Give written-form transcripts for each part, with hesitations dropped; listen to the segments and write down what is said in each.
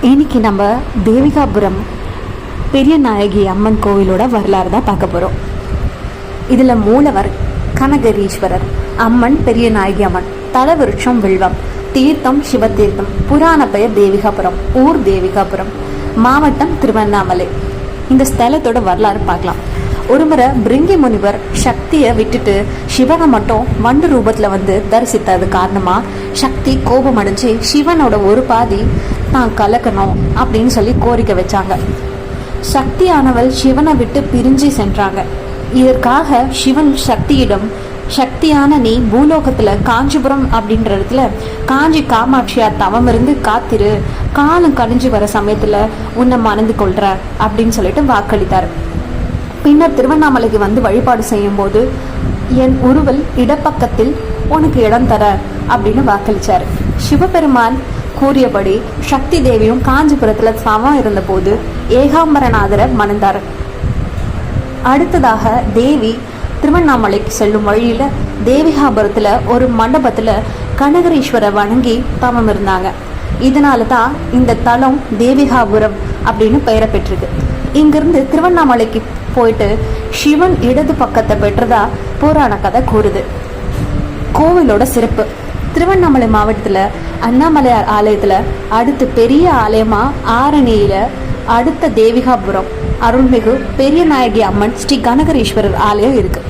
இன்னைக்கு நம்ம தேவிகாபுரம் பெரிய நாயகி அம்மன் கோவிலோட வரலாறு தான் பார்க்க போகிறோம். இதில் மூலவர் கனகரீஸ்வரர், அம்மன் பெரிய நாயகி அம்மன், தலவிருட்சம் வில்வம், தீர்த்தம் சிவதீர்த்தம், புராண பெயர் தேவிகாபுரம், ஊர் தேவிகாபுரம், மாவட்டம் திருவண்ணாமலை. இந்த ஸ்தலத்தோட வரலாறு பார்க்கலாம். ஒருமுறை பிரிங்கி முனிவர் சக்தியை விட்டுட்டு சிவனை மட்டும் வண்டு ரூபத்தில் வந்து தரிசித்தது காரணமாக சக்தி கோபம் அடைஞ்சு சிவனோட ஒரு பாதி தான் கலக்கணும் அப்படின்னு சொல்லி கோரிக்கை வச்சாங்க. சக்தியானவள் சிவனை விட்டு பிரிஞ்சு சென்றாங்க. இதற்காக சிவன் சக்தியிடம், சக்தியான நீ பூலோகத்துல காஞ்சிபுரம் அப்படின்ற இடத்துல காஞ்சி காமாட்சியா தவம் இருந்து காத்திரு, காலம் கணிஞ்சு வர சமயத்துல உன்னை மணந்து கொள்ற அப்படின்னு சொல்லிட்டு வாக்களித்தார். பின்னர் திருவண்ணாமலைக்கு வந்து வழிபாடு செய்யும் போது என் உருவல் இடப்பக்கத்தில் உனக்கு இடம் தர அப்படின்னு வாக்களிச்சாரு. சிவபெருமான் கூறியபடி சக்தி தேவியும் காஞ்சிபுரத்துல சமம் இருந்த போது ஏகாம்பரநாதரை மணந்தார். அடுத்ததாக தேவி திருவண்ணாமலைக்கு செல்லும் வழியில தேவிகாபுரத்துல ஒரு மண்டபத்துல கனகரீஸ்வரரை வணங்கி தவம் இருந்தாங்க. இதனால தான் இந்த தலம் தேவிகாபுரம் அப்படின்னு பெயரை பெற்றிருக்கு. இங்கிருந்து திருவண்ணாமலைக்கு போயிட்டு சிவன் இடது பக்கத்தை பெற்றதா புராண கதை கூறுது. கோவிலோட சிறப்பு: திருவண்ணாமலை மாவட்டத்துல அண்ணாமலையார் ஆலயத்துல அடுத்து பெரிய ஆலயமா ஆரணியில அடுத்த தேவிகாபுரம் அருள்மிகு பெரிய நாயகி அம்மன் ஸ்ரீ கனகரீஸ்வரர் ஆலயம் இருக்கு.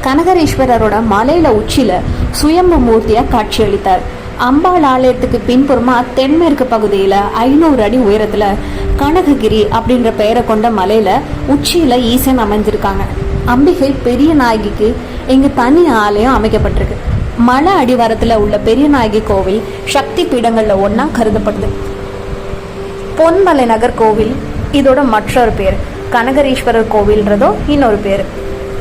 கனகரீஸ்வரரோட மலையில உச்சியில சுயம்பு மூர்த்தியா காட்சியளித்தார். அம்பாள் ஆலயத்துக்கு பின்புறமா தென்மேற்கு பகுதியில 500 அடி உயரத்துல கனககிரி அப்படின்ற பெயரை கொண்ட மலையில உச்சியில ஈசன் அமைஞ்சிருக்காங்க. அம்பிகை பெரிய நாயகிக்கு இங்கு தனி ஆலயம் அமைக்கப்பட்டிருக்கு. மலை அடிவாரத்துல உள்ள பெரிய நாயகி கோவில் சக்தி பீடங்கள்ல ஒன்னா கருதப்படுது. பொன்மலை நகர் கோவில் இதோட மற்றொரு பேர். கனகரீஸ்வரர் கோவில்ன்றதோ இன்னொரு பேர்.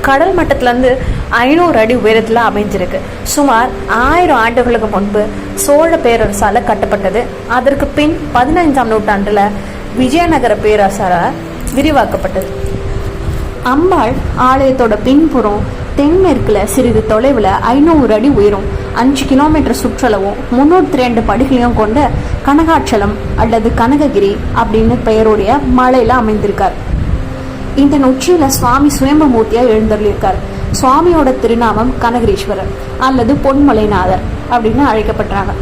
கடல் மட்டத்துல இருந்து 500 அடி உயரத்துல அமைஞ்சிருக்கு. சுமார் 1000 ஆண்டுகளுக்கு முன்பு சோழ பேரரசால கட்டப்பட்டது. அதற்கு பின் 15ஆம் நூற்றாண்டுல விஜயநகர பேரரசால விரிவாக்கப்பட்டது. அம்பாள் ஆலயத்தோட பின்புறம் தென்மேற்குல சிறிது தொலைவுல 500 அடி உயரம், 5 கிலோமீட்டர் சுற்றளவும் 302 படிகளையும் கொண்ட கனகாச்சலம் அல்லது கனககிரி அப்படின்னு பெயருடைய மலையில அமைந்திருக்கார். இந்த உச்சியில சுவாமி சுயம்பு மூர்த்தியா எழுந்தருளிருக்கார். சுவாமியோட திருநாமம் கனகரீஸ்வரர் அல்லது பொன்மலைநாதர் அப்படின்னு அழைக்கப்படுறாங்க.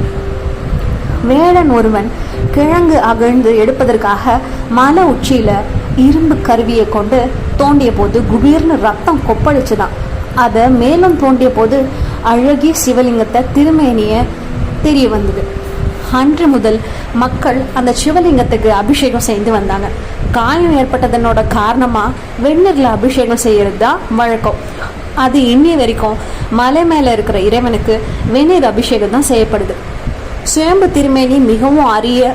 வேடன் ஒருவன் கிழங்கு அகழ்ந்து எடுப்பதற்காக மலை உச்சியில இரும்பு கருவியை கொண்டு தோண்டிய போது குபீர்னு ரத்தம் கொப்பளிச்சுதான். அதை மேலும் தோண்டிய போது அழகிய சிவலிங்கத்தை திருமேனிய தெரிய வந்தது. அன்று முதல் மக்கள் அந்த சிவலிங்கத்துக்கு அபிஷேகம் செய்து வந்தாங்க. காயம் ஏற்பட்டதனோட காரணமா வெந்நீர்ல அபிஷேகம் செய்யறது தான் வழக்கம். அது இன்னி வரைக்கும் மலை மேல இருக்கிற இறைவனுக்கு வெந்நீர் அபிஷேகம் தான் செய்யப்படுது. சுயம்பு திருமேனி மிகவும் அரிய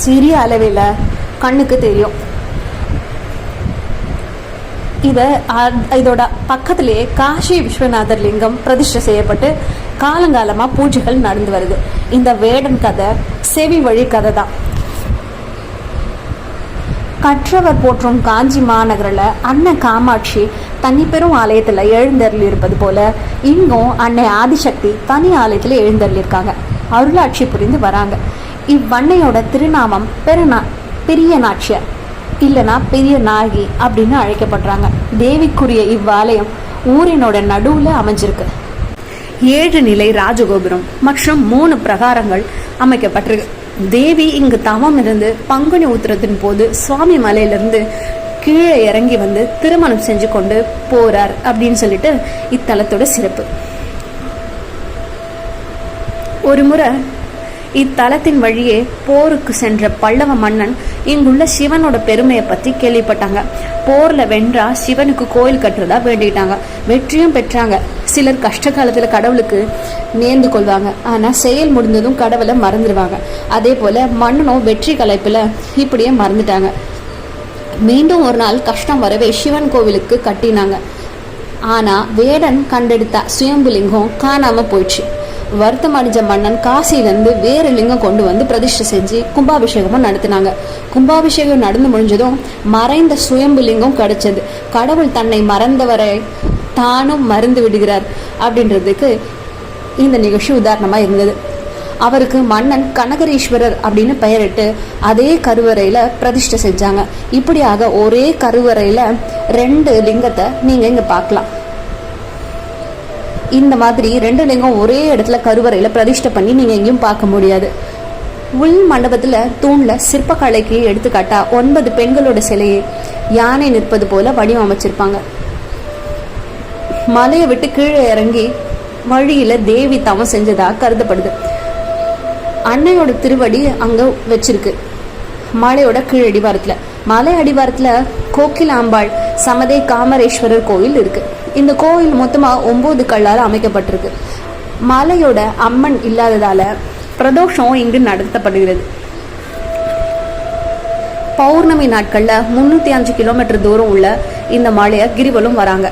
சிறிய அளவில் கண்ணுக்கு தெரியும். இதோட பக்கத்திலேயே காசி விஸ்வநாதர் லிங்கம் பிரதிஷ்டை செய்யப்பட்டு காலங்காலமா பூஜைகள் நடந்து வருது. இந்த வேடன் கதை செவி வழி கதை தான். கற்றவர் போற்றும் காஞ்சி மாநகரில் அன்னை காமாட்சி தனி பெரும் ஆலயத்துல எழுந்தருளி இருப்பது போல இங்கும் அன்னை ஆதிசக்தி தனி ஆலயத்துல எழுந்தருளிருக்காங்க, அருளாட்சி புரிந்து வராங்க. இவ்வன்னையோட திருநாமம் பெரிய நாச்சியார் இல்லைனா பெரிய நாயகி அப்படின்னு அழைக்கப்படுறாங்க. தேவிக்குரிய இவ்வாலயம் ஊரினோட நடுவுல அமைஞ்சிருக்கு. 7 நிலை ராஜகோபுரம் மற்றும் 3 பிரகாரங்கள் அமைக்கப்பட்டிருக்கு. தேவி இங்கு தவம் இருந்து பங்குனி உத்திரத்தின் போது சுவாமி மலையிலிருந்து கீழே இறங்கி வந்து திருமணம் செஞ்சு கொண்டு போறார் அப்படின்னு சொல்லிட்டு இத்தலத்தோட சிறப்பு. ஒரு முறை இத்தலத்தின் வழியே போருக்கு சென்ற பல்லவ மன்னன் இங்குள்ள சிவனோட பெருமையை பத்தி கேள்விப்பட்டாங்க. போர்ல வென்றா சிவனுக்கு கோயில் கட்டுறதா வேண்டிட்டாங்க. வெற்றியும் பெற்றாங்க. சிலர் கஷ்ட காலத்துல கடவுளுக்கு நேர்ந்து கொள்வாங்க, ஆனா செயல் முடிந்ததும் கடவுளை மறந்துடுவாங்க. அதே போல மன்னனும் வெற்றி கலைப்புல இப்படியே மறந்துட்டாங்க. மீண்டும் ஒரு நாள் கஷ்டம் வரவே சிவன் கோவிலுக்கு கட்டினாங்க. ஆனா வேடன் கண்டெடுத்த சுயம்புலிங்கம் காணாம போயிடுச்சு. வருத்தம் அடைஞ்ச மன்னன் காசியிலிருந்து வேறு லிங்கம் கொண்டு வந்து பிரதிஷ்டை செஞ்சு கும்பாபிஷேகமும் நடத்தினாங்க. கும்பாபிஷேகம் நடந்து முடிஞ்சதும் மறைந்த சுயம்பு லிங்கம் கிடைச்சது. கடவுள் தன்னை மறந்தவரை தானும் மறந்து விடுகிறார் அப்படின்றதுக்கு இந்த நிகழ்ச்சி உதாரணமா இருந்தது. அவருக்கு மன்னன் கனகரீஸ்வரர் அப்படின்னு பெயரிட்டு அதே கருவறையில பிரதிஷ்டை செஞ்சாங்க. இப்படியாக ஒரே கருவறையில 2 லிங்கத்தை நீங்க இங்க பார்க்கலாம். இந்த மாதிரி 2 லிங்கம் ஒரே இடத்துல கருவறையில பிரதிஷ்டை பண்ணி நீங்க எங்கேயும் பார்க்க முடியாது. உள் மண்டபத்துல தூண்ல சிற்பக்கலைக்கு எடுத்துக்காட்டா 9 பெண்களோட சிலையை யானை நிற்பது போல வடிவமைச்சிருப்பாங்க. மலையை விட்டு கீழே இறங்கி வழியில தேவி தவம் செஞ்சதா கருதப்படுது. அன்னையோட திருவடி அங்க வச்சிருக்கு மலையோட கீழ் அடிவாரத்துல. மலை அடிவாரத்துல கோக்கிலாம்பாள் சமதை காமரேஸ்வரர் கோயில் இருக்கு. இந்த கோயில் மொத்தமா 9 கல்லால் அமைக்கப்பட்டிருக்கு. மலையோட அம்மன் இல்லாததால பிரதோஷம் இங்கு நடத்தப்படுகிறது. பௌர்ணமி நாட்கள்ல 305 கிலோமீட்டர் தூரம் உள்ள இந்த மலையை கிரிவலம் வராங்க.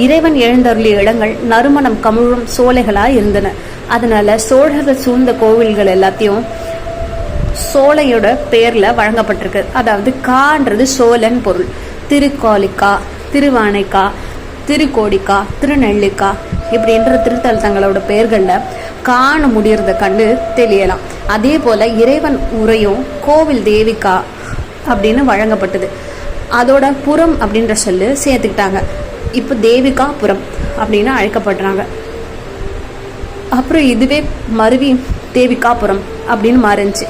இறைவன் எழுந்தருளிய இடங்கள் நறுமணம் கமிழும் சோலைகளா இருந்தன. அதனால சோழர்கள் சூழ்ந்த கோவில்கள் எல்லாத்தையும் சோலையோட பேர்ல வழங்கப்பட்டிருக்கு. அதாவது கான்றது சோழன் பொருள். திருக்கோலிக்கா, திருவானைக்கா, திருக்கோடிக்கா, திருநெல்லிக்கா இப்படின்ற திருத்தலத்தங்களோட பெயர்கள்ல காண முடியறத கண்டு தெரியலாம். அதே போல இறைவன் உரையும் கோவில் தேவிக்கா அப்படின்னு வழங்கப்பட்டது. அதோட புறம் அப்படின்ற சொல்லு சேர்த்துக்கிட்டாங்க. இப்போ தேவிகா புறம் அப்படின்னு அழைக்கப்படுறாங்க. அப்புறம் இதுவே மருவி தேவிகாபுரம் அப்படின்னு மாறிச்சு.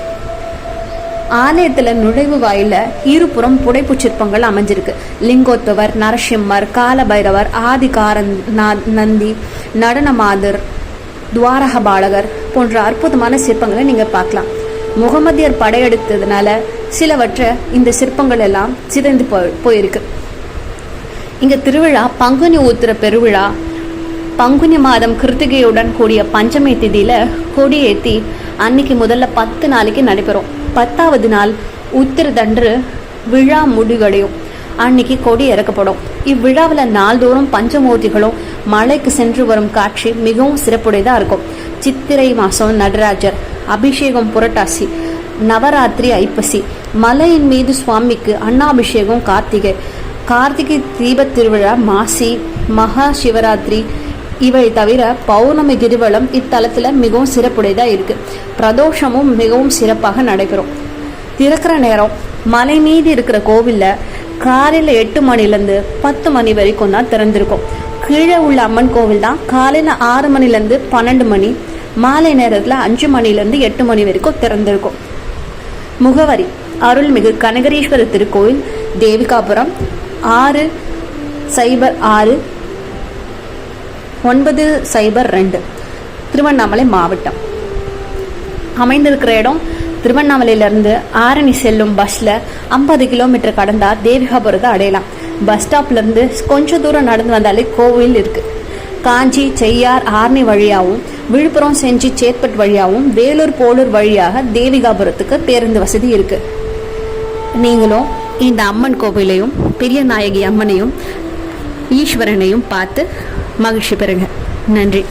ஆலயத்துல நுழைவு வாயில இருபுறம் புடைப்பு சிற்பங்கள் அமைஞ்சிருக்கு. லிங்கோத்வவர், நரசிம்மர், காலபைரவர், நந்தி, நடனமாதர், துவாரக பாலகர் போன்ற அற்புதமான சிற்பங்களை நீங்க பார்க்கலாம். முகமதியர் படையெடுத்ததுனால சிலவற்றை இந்த சிற்பங்கள் எல்லாம் சிதைந்து போயிருக்கு. இங்க திருவிழா பங்குனி உத்திர பெருவிழா பங்குனி மாதம் கிருத்திகையுடன் கூடிய பஞ்சமி திதியில கொடியேற்றி அன்னைக்கு முதல்ல 10 நாளைக்கு நடைபெறும். 10வது நாள் உத்திரதன்று விழா முடிவடையும். அன்னைக்கு கொடி இறக்கப்படும். இவ்விழாவில் நாள்தோறும் பஞ்சமூர்த்திகளும் மலைக்கு சென்று வரும் காட்சி மிகவும் சிறப்புடையதா இருக்கும். சித்திரை மாசம் நடராஜர் அபிஷேகம் புரட்டாசி, நவராத்திரி ஐப்பசி, மலையின் மீது சுவாமிக்கு அன்னாபிஷேகம் கார்த்திகை தீப திருவிழா மாசி, மகா சிவராத்திரி. இவை தவிர பௌர்ணமி கிரிவலம் இத்தலத்துல மிகவும் சிறப்புடையதா இருக்கு. பிரதோஷமும் மிகவும் சிறப்பாக நடைபெறும். திறக்கிற நேரம் மலை மீது இருக்கிற கோவில்ல காலையில 8 மணிலேருந்து 10 மணி வரைக்கும் தான் திறந்திருக்கும். கீழே உள்ள அம்மன் கோவில் தான் காலையில 6 மணிலேருந்து 12 மணி, மாலை நேரத்துல 5 மணிலேருந்து 8 மணி வரைக்கும் திறந்திருக்கும். முகவரி: அருள்மிகு கனகரீஸ்வரர் திருக்கோயில், தேவிகாபுரம், 606 902, திருவண்ணாமலை மாவட்டம். அமைந்திருக்கிற இடம் திருவண்ணாமலையிலிருந்து ஆரணி செல்லும் பஸ்ல 50 கிலோமீட்டர் கடந்தா தேவிகாபுரத்தை அடையலாம். பஸ் ஸ்டாப்ல இருந்து கொஞ்ச தூரம் நடந்து வந்தாலே கோவில் இருக்கு. காஞ்சி, செய்யார், ஆரணி வழியாகவும், விழுப்புரம், செஞ்சி, சேத்பட் வழியாகவும், வேலூர், போலூர் வழியாக தேவிகாபுரத்துக்கு பேருந்து வசதி இருக்கு. நீங்களும் இந்த அம்மன் கோவிலையும் பெரிய நாயகி அம்மனையும் ஈஸ்வரனையும் பார்த்து மகிழ்ச்சி பெறுங்க. நன்றி.